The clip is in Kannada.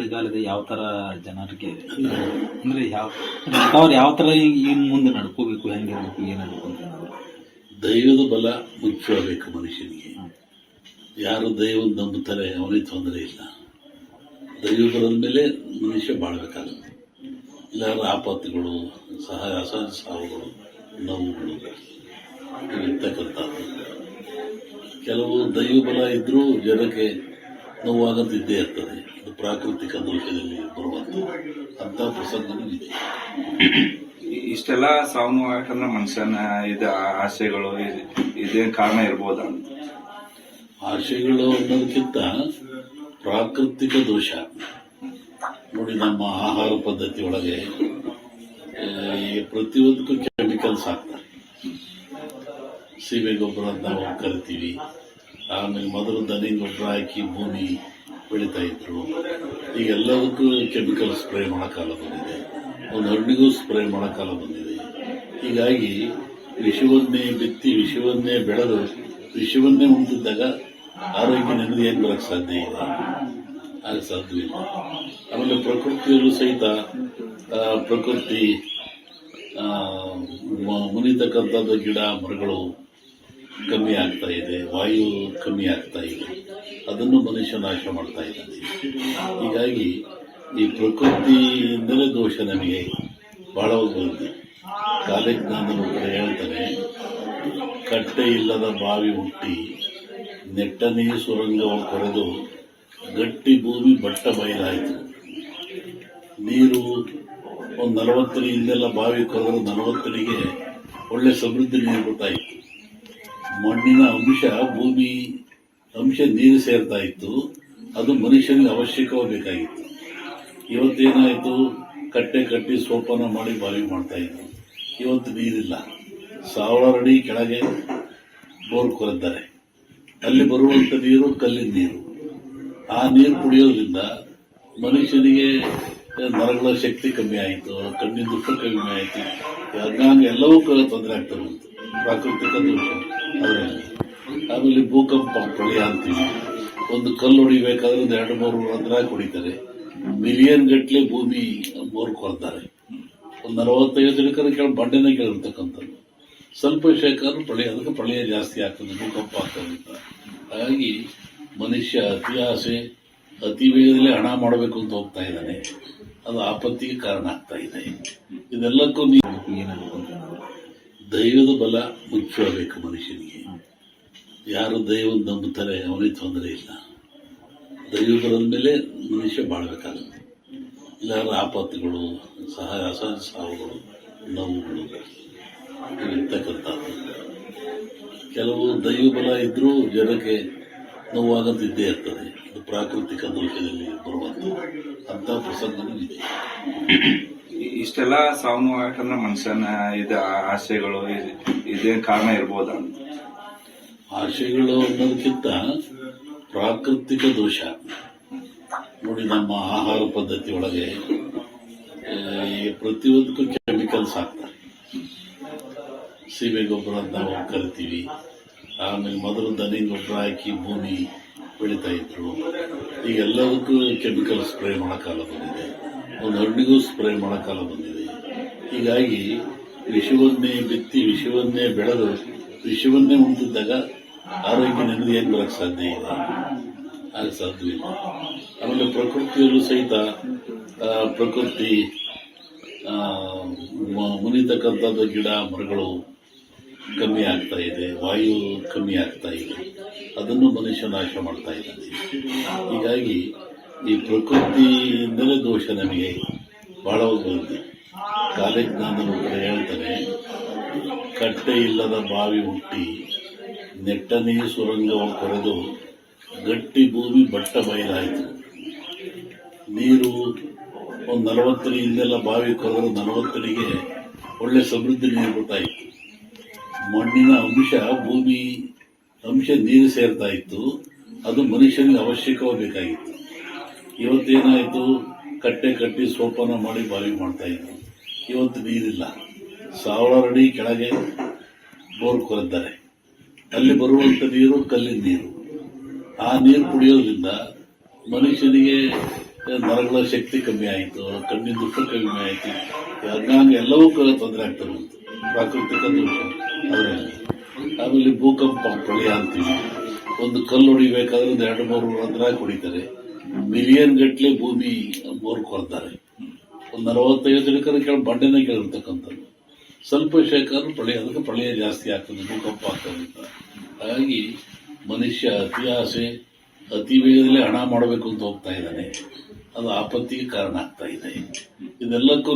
ಮಳೆಗಾಲದ ಯಾವ ಥರ ಜನರಿಗೆ ಅಂದರೆ ಯಾವ ಥರ ಇನ್ನು ಮುಂದೆ ನಡ್ಕೋಬೇಕು, ಹೆಂಗಿರ್ಬೇಕು, ಏನಾಗಬೇಕು ಅಂತ ದೈವದ ಬಲ ಮುಖ್ಯವಾಗಬೇಕು ಮನುಷ್ಯನಿಗೆ. ಯಾರು ದೈವದ ನಂಬುತ್ತಾರೆ ಅವನಿಗೆ ತೊಂದರೆ ಇಲ್ಲ. ದೈವ ಬಲದ ಮೇಲೆ ಮನುಷ್ಯ ಬಾಳ್ಬೇಕಾಗುತ್ತೆ. ಇಲ್ಲಾರ ಆಪತ್ತುಗಳು, ಅಸಹಜ ಸಾವುಗಳು, ನೋವುಗಳು ಇರ್ತಕ್ಕಂಥದ್ದು. ಕೆಲವು ದೈವ ಬಲ ಇದ್ದರೂ ಜನಕ್ಕೆ ನೋವಾಗದಿದ್ದೇ ಇರ್ತದೆ. ಅದು ಪ್ರಾಕೃತಿಕ ದೋಷದಲ್ಲಿ ಬರುವಂಥದ್ದು. ಅಂಥ ಪ್ರಸಂಗನೂ ಇದೆ. ಇಷ್ಟೆಲ್ಲ ಸಾವು ಯಾಕಂದ್ರೆ ಮನುಷ್ಯನ ಇದು ಆಸೆಗಳು ಇದೇನು ಕಾರಣ ಇರ್ಬೋದ? ಆಸೆಗಳು ಅನ್ನೋದಕ್ಕಿಂತ ಪ್ರಾಕೃತಿಕ ದೋಷ. ನೋಡಿ, ನಮ್ಮ ಆಹಾರ ಪದ್ಧತಿ ಒಳಗೆ ಪ್ರತಿಯೊಂದಕ್ಕೂ ಕೆಮಿಕಲ್ಸ್ ಹಾಕ್ತಾರೆ. ಸೀಮೆ ಗೊಬ್ಬರ ಅಂತ ನಾವು ಕರಿತೀವಿ. ಆಮೇಲೆ ಮೊದಲು ದನಿ ಗೊಬ್ಬರ ಹಾಕಿ ಭೂಮಿ ಬೆಳೀತಾ ಇದ್ರು. ಈಗ ಎಲ್ಲದಕ್ಕೂ ಕೆಮಿಕಲ್ ಸ್ಪ್ರೇ ಮಾಡೋ ಕಾಲ ಬಂದಿದೆ. ಒಂದು ಹಣ್ಣಿಗೂ ಸ್ಪ್ರೇ ಮಾಡೋ ಕಾಲ ಬಂದಿದೆ. ಹೀಗಾಗಿ ವಿಷವನ್ನೇ ಬಿತ್ತಿ ವಿಷವನ್ನೇ ಬೆಳೆದು ವಿಷವನ್ನೇ ಉಂಟಿದ್ದಾಗ ಆರೋಗ್ಯ ನೆಮ್ಮದಿ ಏನು ಬರೋಕ್ಕೆ ಸಾಧ್ಯ ಇದೆ? ಆಗ ಸಾಧ್ಯವಿಲ್ಲ. ಆಮೇಲೆ ಪ್ರಕೃತಿಯಲ್ಲೂ ಸಹಿತ ಪ್ರಕೃತಿ ಮುನಿತಕ್ಕಂಥದ್ದು ಗಿಡ ಮರಗಳು ಕಮ್ಮಿ ಆಗ್ತಾ ಇದೆ, ವಾಯು ಕಮ್ಮಿ ಆಗ್ತಾ ಇದೆ. ಅದನ್ನು ಮನುಷ್ಯ ನಾಶ ಮಾಡ್ತಾ ಇದ್ದಾನೆ. ಹೀಗಾಗಿ ಈ ಪ್ರಕೃತಿಯಿಂದಲೇ ದೋಷ ನಮಗೆ ಬಹಳ ಬಂದಿದೆ. ಕಾಲಜ್ಞಾನದ ಕಡೆ ಹೇಳ್ತಾನೆ, ಕಟ್ಟೆ ಇಲ್ಲದ ಬಾವಿ ಹುಟ್ಟಿ ನೆಟ್ಟನೇ ಸುರಂಗವ ಕೊರೆದು ಗಟ್ಟಿ ಭೂಮಿ ಬಟ್ಟ ಬಯಲಾಯಿತು. ನೀರು ಒಂದು 40 ಅಡಿ ಹಿಂದೆಲ್ಲ ಬಾವಿ ಕೊರೆದ್ರೆ 40 ಅಡಿಗೆ ಒಳ್ಳೆ ಸಮೃದ್ಧಿ ನೀರು ಬರ್ತಾಯಿತ್ತು. ಮಣ್ಣಿನ ಭೂಮಿ ಅಂಶ ನೀರು ಸೇರ್ತಾ ಇತ್ತು. ಅದು ಮನುಷ್ಯನಿಗೆ ಅವಶ್ಯಕವಾಗಬೇಕಾಗಿತ್ತು. ಇವತ್ತೇನಾಯಿತು, ಕಟ್ಟೆ ಕಟ್ಟಿ ಸೋಪಾನ ಮಾಡಿ ಬಾವಿ ಮಾಡ್ತಾ ಇದ್ರು. ಇವತ್ತು ನೀರಿಲ್ಲ. 1000 ಅಡಿ ಕೆಳಗೆ ಬೋರ್ ಕೊರೆದ್ದಾರೆ. ಅಲ್ಲಿ ಬರುವಂಥ ನೀರು ಕಲ್ಲಿನ ನೀರು. ಆ ನೀರು ಕುಡಿಯೋದ್ರಿಂದ ಮನುಷ್ಯನಿಗೆ ನರಗಳ ಶಕ್ತಿ ಕಮ್ಮಿ ಆಯಿತು, ಕಣ್ಣಿನ ದುಃಖ ಕಮ್ಮಿ ಆಯಿತು. ಅಂಗಾಂಗ ಎಲ್ಲವೂ ತೊಂದರೆ ಆಗ್ತಾ ಬಂತು. ಪ್ರಾಕೃತಿಕ ದೋಷ ಅದರಲ್ಲಿ. ಆಮೇಲೆ ಭೂಕಂಪ, ಪ್ರಳಯ ಅಂತೀವಿ. ಒಂದು ಕಲ್ಲು ಹೊಡಿಬೇಕಾದ್ರೆ 2-3 ರಂಧ್ರ ಹೊಡಿತಾರೆ. ಮಿಲಿಯನ್ ಗಟ್ಟಲೆ ಭೂಮಿ ಬೋರ್ ಕೊರ್ತಾರೆ. ಒಂದು 45 ಜನಕರ ಕೆಳ ಬಂಡೆನ ಕೇಳಿರ್ತಕ್ಕಂಥದ್ದು. ಸ್ವಲ್ಪ ಶೇಖರ ಪ್ರಳಯ, ಅದಕ್ಕೆ ಪ್ರಳಯ ಜಾಸ್ತಿ ಆಗ್ತದೆ, ಭೂಕಂಪ ಆಗ್ತದೆ. ಹಾಗಾಗಿ ಮನುಷ್ಯ ಅತಿ ಆಸೆ, ಅತಿ ವೇಗದಲ್ಲಿ ಹಣ ಮಾಡಬೇಕು ಅಂತ ಹೋಗ್ತಾ ಇದ್ದಾನೆ. ಅದು ಆಪತ್ತಿಗೆ ಕಾರಣ ಆಗ್ತಾ ಇದೆ. ಇದೆಲ್ಲಕ್ಕೂ ಏನಾಗಬೇಕು ಅಂತ ದೈವದ ಬಲ ಮುಖ್ಯವಾಗಬೇಕು ಮನುಷ್ಯನಿಗೆ. ಯಾರು ದೈವದ ನಂಬುತ್ತಾರೆ ಅವನಿಗೆ ತೊಂದರೆ ಇಲ್ಲ. ದೈವ ಬಲದ ಮೇಲೆ ಮನುಷ್ಯ ಬಾಳ್ಬೇಕಾಗುತ್ತೆ. ಇಲ್ಲಾರ ಆಪತ್ತುಗಳು, ಅಸಹಜ ಸಾವುಗಳು, ನೋವುಗಳು ಇರ್ತಕ್ಕಂಥದ್ದು. ಕೆಲವು ದೈವ ಬಲ ಇದ್ದರೂ ಜನಕ್ಕೆ ನೋವಾಗದಿದ್ದೇ ಇರ್ತದೆ. ಅದು ಪ್ರಾಕೃತಿಕ ದೋಷದಲ್ಲಿ ಬರುವಂಥದ್ದು. ಅಂಥ ಪ್ರಸಂಗನೂ ಇದೆ. ಇಷ್ಟೆಲ್ಲ ಸಾವು ಯಾಕಂದ್ರೆ ಮನುಷ್ಯನ ಇದು ಆಸೆಗಳು ಇದೇನು ಕಾರಣ ಇರ್ಬೋದ? ಆಸೆಗಳು ಅನ್ನೋದಕ್ಕಿಂತ ಪ್ರಾಕೃತಿಕ ದೋಷ. ನೋಡಿ, ನಮ್ಮ ಆಹಾರ ಪದ್ಧತಿ ಒಳಗೆ ಪ್ರತಿಯೊಂದಕ್ಕೂ ಕೆಮಿಕಲ್ಸ್ ಹಾಕ್ತಾರೆ. ಸೀಮೆ ಗೊಬ್ಬರ ಅಂತ ನಾವು ಕರಿತೀವಿ. ಆಮೇಲೆ ಮೊದಲು ದನಿ ಗೊಬ್ಬರ ಹಾಕಿ ಭೂಮಿ ಬೆಳೀತಾ ಇದ್ರು. ಈಗ ಎಲ್ಲದಕ್ಕೂ ಕೆಮಿಕಲ್ ಸ್ಪ್ರೇ ಮಾಡೋ ಕಾಲ ಬಂದಿದೆ. ಒಂದು ಹಣ್ಣಿಗೂ ಸ್ಪ್ರೇ ಮಾಡೋ ಕಾಲ ಬಂದಿದೆ. ಹೀಗಾಗಿ ವಿಷವನ್ನೇ ಬಿತ್ತಿ ವಿಷವನ್ನೇ ಬೆಳೆದು ವಿಷವನ್ನೇ ಉಂಟಿದ್ದಾಗ ಆರೋಗ್ಯ ನೆಮ್ಮದಿ ಏನು ಬರೋಕ್ಕೆ ಸಾಧ್ಯ ಇದೆ? ಆಗ ಸಾಧ್ಯವಿಲ್ಲ. ಆಮೇಲೆ ಪ್ರಕೃತಿಯಲ್ಲೂ ಸಹಿತ ಪ್ರಕೃತಿ ಮುನಿತಕ್ಕಂಥದ್ದು ಗಿಡ ಮರಗಳು ಕಮ್ಮಿ ಆಗ್ತಾ ಇದೆ, ವಾಯು ಕಮ್ಮಿ ಆಗ್ತಾ ಇದೆ. ಅದನ್ನು ಮನುಷ್ಯ ನಾಶ ಮಾಡ್ತಾ ಇದ್ದಾನೆ. ಹೀಗಾಗಿ ಈ ಪ್ರಕೃತಿಯಿಂದಲೇ ದೋಷ ನಮಗೆ ಬಹಳ ಬಂದಿದೆ. ಕಾಲಜ್ಞಾನದ ಕಡೆ ಹೇಳ್ತಾನೆ, ಕಟ್ಟೆ ಇಲ್ಲದ ಬಾವಿ ಹುಟ್ಟಿ ನೆಟ್ಟನೇ ಸುರಂಗವ ಕೊರೆದು ಗಟ್ಟಿ ಭೂಮಿ ಬಟ್ಟ ಬಯಲಾಯಿತು. ನೀರು ಒಂದು 40 ಅಡಿ ಹಿಂದೆಲ್ಲ ಬಾವಿ ಕೊರೆದ್ರೆ 40 ಅಡಿಗೆ ಒಳ್ಳೆ ಸಮೃದ್ಧಿ ನೀರು ಬರ್ತಾಯಿತ್ತು. ಮಣ್ಣಿನ ಭೂಮಿ ಅಂಶ ನೀರು ಸೇರ್ತಾ ಇತ್ತು. ಅದು ಮನುಷ್ಯನಿಗೆ ಅವಶ್ಯಕವಾಗಬೇಕಾಗಿತ್ತು. ಇವತ್ತೇನಾಯಿತು, ಕಟ್ಟೆ ಕಟ್ಟಿ ಸೋಪಾನ ಮಾಡಿ ಬಾವಿ ಮಾಡ್ತಾ ಇದ್ರು. ಇವತ್ತು ನೀರಿಲ್ಲ. 1000 ಅಡಿ ಕೆಳಗೆ ಬೋರ್ ಕೊರೆದ್ದಾರೆ. ಅಲ್ಲಿ ಬರುವಂಥ ನೀರು ಕಲ್ಲಿನ ನೀರು. ಆ ನೀರು ಕುಡಿಯೋದ್ರಿಂದ ಮನುಷ್ಯನಿಗೆ ನರಗಳ ಶಕ್ತಿ ಕಮ್ಮಿ ಆಯಿತು, ಕಣ್ಣಿನ ದುಃಖ ಕಮ್ಮಿ ಆಯಿತು, ಅಂಗಾಂಗ ಎಲ್ಲವೂ ತೊಂದರೆ ಆಗ್ತಾ ಬಂತು. ಪ್ರಾಕೃತಿಕ ದೋಷ ಅದರಲ್ಲಿ. ಆಮೇಲೆ ಭೂಕಂಪ ಪ್ರಳಯ ಅಂತೀವಿ. ಒಂದು ಕಲ್ಲು ಹೊಡಿಬೇಕಾದ್ರೆ ಒಂದು 2-3 ರಂಧ್ರ ಹೊಡಿತಾರೆ. ಮಿಲಿಯನ್ ಗಟ್ಟಲೆ ಭೂಮಿ ಬೋರ್ ಕೊಡ್ತಾರೆ. ಒಂದು 45 ಜನಕರ ಕೆಳ ಬಂಡೆನ ಕೇಳಿರ್ತಕ್ಕಂಥದ್ದು. ಸ್ವಲ್ಪ ಶೇಖರ ಪ್ರಳಯ, ಅದಕ್ಕೆ ಪ್ರಳಯ ಜಾಸ್ತಿ ಆಗ್ತದೆ, ಭೂಕಂಪ ಆಗ್ತದೆ. ಹಾಗಾಗಿ ಮನುಷ್ಯ ಅತಿ ಆಸೆ, ಅತಿ ವೇಗದಲ್ಲಿ ಹಣ ಮಾಡಬೇಕು ಅಂತ ಹೋಗ್ತಾ ಇದ್ದಾನೆ. ಅದು ಆಪತ್ತಿಗೆ ಕಾರಣ ಆಗ್ತಾ ಇದೆ. ಇದೆಲ್ಲಕ್ಕೂ